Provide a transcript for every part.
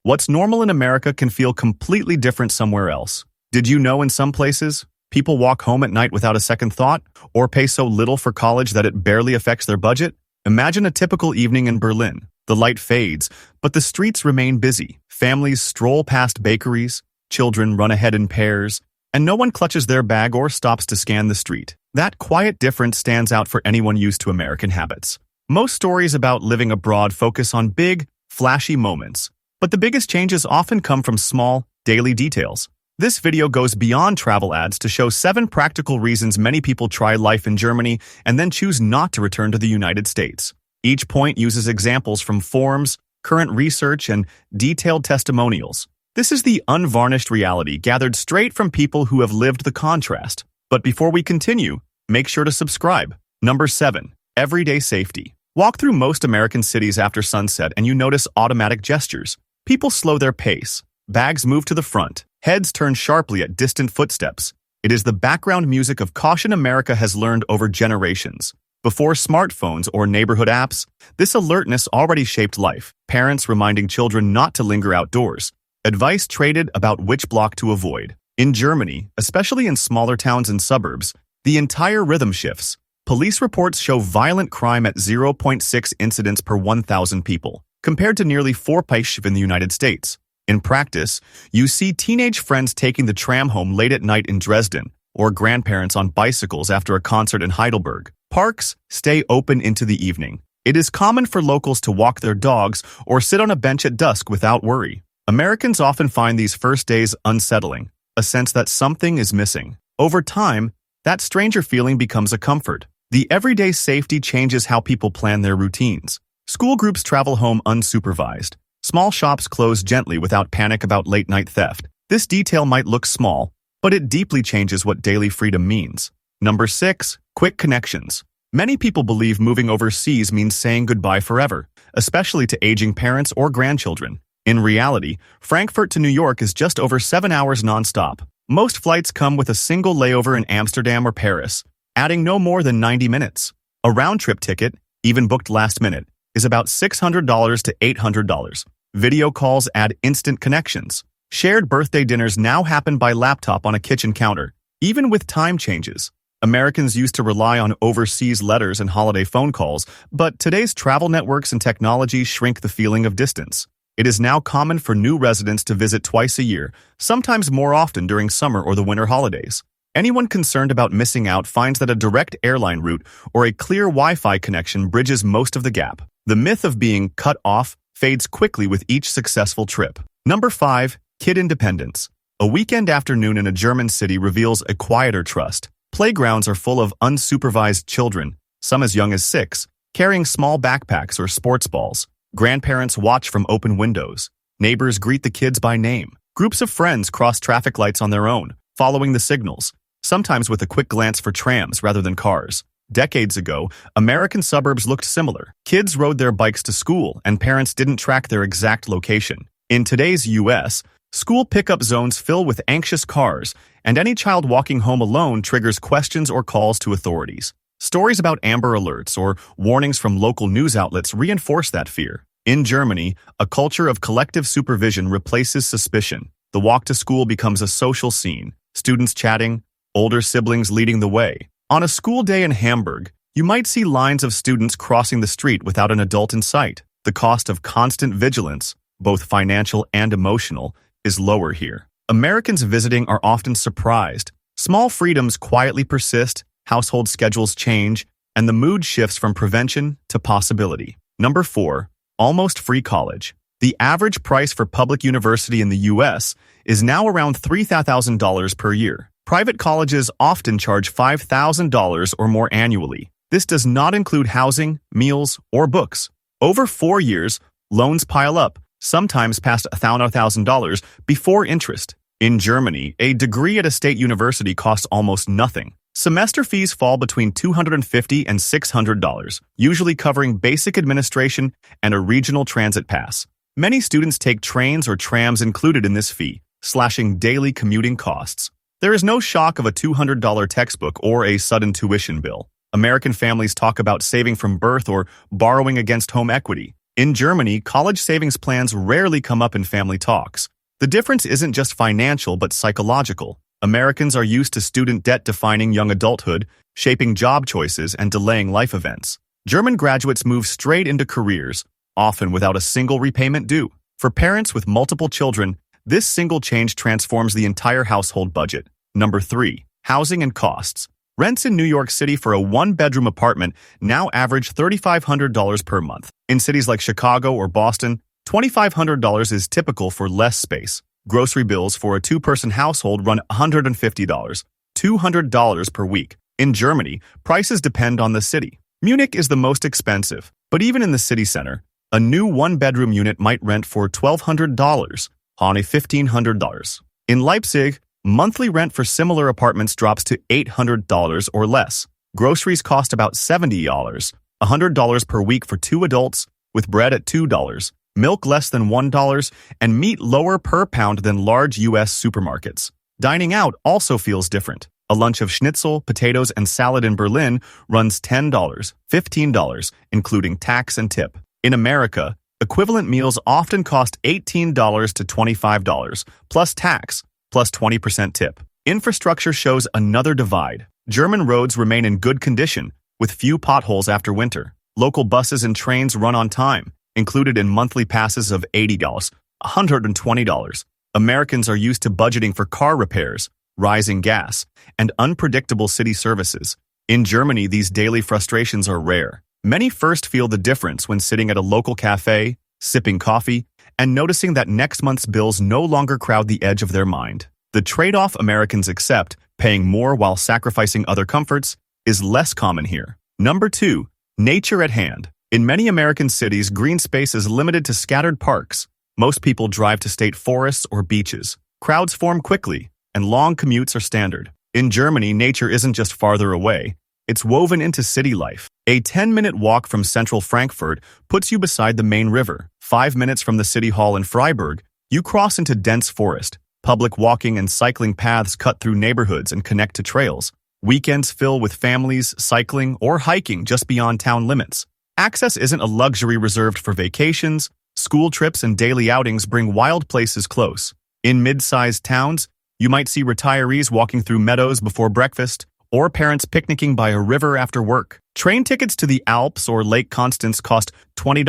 What's normal in America can feel completely different somewhere else. Did you know in some places, people walk home at night without a second thought, or pay so little for college that it barely affects their budget? Imagine a typical evening in Berlin. The light fades, but the streets remain busy. Families stroll past bakeries, children run ahead in pairs, and no one clutches their bag or stops to scan the street. That quiet difference stands out for anyone used to American habits. Most stories about living abroad focus on big, flashy moments, but the biggest changes often come from small, daily details. This video goes beyond travel ads to show 7 practical reasons many people try life in Germany and then choose not to return to the United States. Each point uses examples from forums, current research, and detailed testimonials. This is the unvarnished reality gathered straight from people who have lived the contrast. But before we continue, make sure to subscribe. Number 7. Everyday safety. Walk through most American cities after sunset and you notice automatic gestures. People slow their pace. Bags move to the front. Heads turn sharply at distant footsteps. It is the background music of caution America has learned over generations. Before smartphones or neighborhood apps, this alertness already shaped life. Parents reminding children not to linger outdoors. Advice traded about which block to avoid. In Germany, especially in smaller towns and suburbs, the entire rhythm shifts. Police reports show violent crime at 0.6 incidents per 1,000 people, compared to nearly 4 in the United States. In practice, you see teenage friends taking the tram home late at night in Dresden, or grandparents on bicycles after a concert in Heidelberg. Parks stay open into the evening. It is common for locals to walk their dogs or sit on a bench at dusk without worry. Americans often find these first days unsettling, a sense that something is missing. Over time, that stranger feeling becomes a comfort. The everyday safety changes how people plan their routines. School groups travel home unsupervised. Small shops close gently without panic about late-night theft. This detail might look small, but it deeply changes what daily freedom means. Number 6. Quick connections. Many people believe moving overseas means saying goodbye forever, especially to aging parents or grandchildren. In reality, Frankfurt to New York is just over 7 hours nonstop. Most flights come with a single layover in Amsterdam or Paris, adding no more than 90 minutes. A round-trip ticket, even booked last minute, is about $600 to $800. Video calls add instant connections. Shared birthday dinners now happen by laptop on a kitchen counter, even with time changes. Americans used to rely on overseas letters and holiday phone calls, but today's travel networks and technology shrink the feeling of distance. It is now common for new residents to visit twice a year, sometimes more often during summer or the winter holidays. Anyone concerned about missing out finds that a direct airline route or a clear Wi-Fi connection bridges most of the gap. The myth of being cut off fades quickly with each successful trip. Number 5. Kid independence. A weekend afternoon in a German city reveals a quieter trust. Playgrounds are full of unsupervised children, some as young as 6, carrying small backpacks or sports balls. Grandparents watch from open windows. Neighbors greet the kids by name. Groups of friends cross traffic lights on their own, following the signals, sometimes with a quick glance for trams rather than cars. Decades ago, American suburbs looked similar. Kids rode their bikes to school, and parents didn't track their exact location. In today's U.S., school pickup zones fill with anxious cars, and any child walking home alone triggers questions or calls to authorities. Stories about Amber Alerts or warnings from local news outlets reinforce that fear. In Germany, a culture of collective supervision replaces suspicion. The walk to school becomes a social scene, students chatting, older siblings leading the way. On a school day in Hamburg, you might see lines of students crossing the street without an adult in sight. The cost of constant vigilance, both financial and emotional, is lower here. Americans visiting are often surprised. Small freedoms quietly persist, household schedules change, and the mood shifts from prevention to possibility. Number 4. Almost free college. The average price for public university in the U.S. is now around $3,000 per year. Private colleges often charge $5,000 or more annually. This does not include housing, meals, or books. Over 4 years, loans pile up, sometimes past $1,000 before interest. In Germany, a degree at a state university costs almost nothing. Semester fees fall between $250 and $600, usually covering basic administration and a regional transit pass. Many students take trains or trams included in this fee, slashing daily commuting costs. There is no shock of a $200 textbook or a sudden tuition bill. American families talk about saving from birth or borrowing against home equity. In Germany, college savings plans rarely come up in family talks. The difference isn't just financial but psychological. Americans are used to student debt defining young adulthood, shaping job choices, and delaying life events. German graduates move straight into careers, often without a single repayment due. For parents with multiple children, this single change transforms the entire household budget. Number 3. Housing and costs. Rents in New York City for a one-bedroom apartment now average $3,500 per month. In cities like Chicago or Boston, $2,500 is typical for less space. Grocery bills for a two-person household run $150, $200 per week. In Germany, prices depend on the city. Munich is the most expensive, but even in the city center, a new one-bedroom unit might rent for $1,200, on $1,500. In Leipzig, monthly rent for similar apartments drops to $800 or less. Groceries cost about $70, $100 per week for two adults, with bread at $2, milk less than $1, and meat lower per pound than large U.S. supermarkets. Dining out also feels different. A lunch of schnitzel, potatoes, and salad in Berlin runs $10, $15, including tax and tip. In America, equivalent meals often cost $18 to $25, plus tax, plus 20% tip. Infrastructure shows another divide. German roads remain in good condition, with few potholes after winter. Local buses and trains run on time, included in monthly passes of $80, $120. Americans are used to budgeting for car repairs, rising gas, and unpredictable city services. In Germany, these daily frustrations are rare. Many first feel the difference when sitting at a local cafe, sipping coffee, and noticing that next month's bills no longer crowd the edge of their mind. The trade-off Americans accept, paying more while sacrificing other comforts, is less common here. Number 2. Nature at hand. In many American cities, green space is limited to scattered parks. Most people drive to state forests or beaches. Crowds form quickly, and long commutes are standard. In Germany, nature isn't just farther away. It's woven into city life. A 10-minute walk from central Frankfurt puts you beside the main river. 5 minutes from the city hall in Freiburg, you cross into dense forest. Public walking and cycling paths cut through neighborhoods and connect to trails. Weekends fill with families cycling or hiking just beyond town limits. Access isn't a luxury reserved for vacations. School trips and daily outings bring wild places close. In mid-sized towns, you might see retirees walking through meadows before breakfast, or parents picnicking by a river after work. Train tickets to the Alps or Lake Constance cost $20,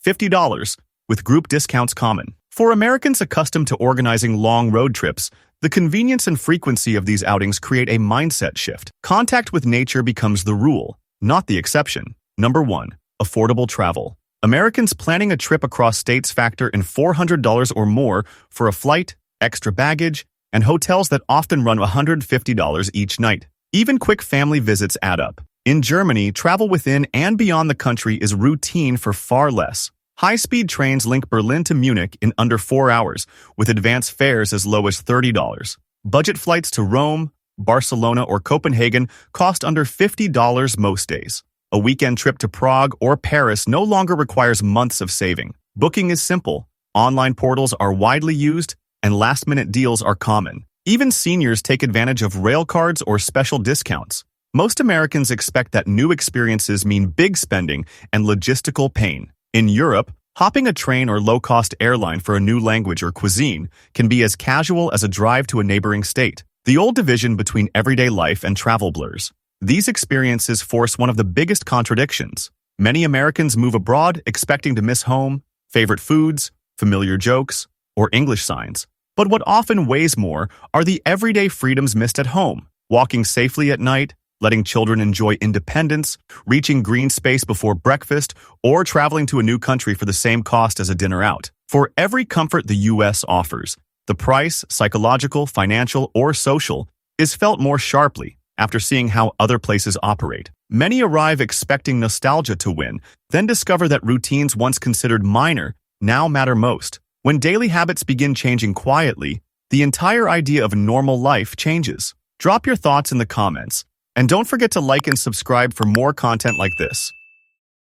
$50, with group discounts common. For Americans accustomed to organizing long road trips, the convenience and frequency of these outings create a mindset shift. Contact with nature becomes the rule, not the exception. Number 1. Affordable travel. Americans planning a trip across states factor in $400 or more for a flight, extra baggage, and hotels that often run $150 each night. Even quick family visits add up. In Germany, travel within and beyond the country is routine for far less. High-speed trains link Berlin to Munich in under 4 hours, with advanced fares as low as $30. Budget flights to Rome, Barcelona, or Copenhagen cost under $50 most days. A weekend trip to Prague or Paris no longer requires months of saving. Booking is simple, online portals are widely used, and last-minute deals are common. Even seniors take advantage of rail cards or special discounts. Most Americans expect that new experiences mean big spending and logistical pain. In Europe, hopping a train or low-cost airline for a new language or cuisine can be as casual as a drive to a neighboring state. The old division between everyday life and travel blurs. These experiences force one of the biggest contradictions. Many Americans move abroad expecting to miss home, favorite foods, familiar jokes, or English signs. But what often weighs more are the everyday freedoms missed at home. Walking safely at night, letting children enjoy independence, reaching green space before breakfast, or traveling to a new country for the same cost as a dinner out. For every comfort the U.S. offers, the price, psychological, financial, or social, is felt more sharply after seeing how other places operate. Many arrive expecting nostalgia to win, then discover that routines once considered minor now matter most. When daily habits begin changing quietly, the entire idea of normal life changes. Drop your thoughts in the comments, and don't forget to like and subscribe for more content like this.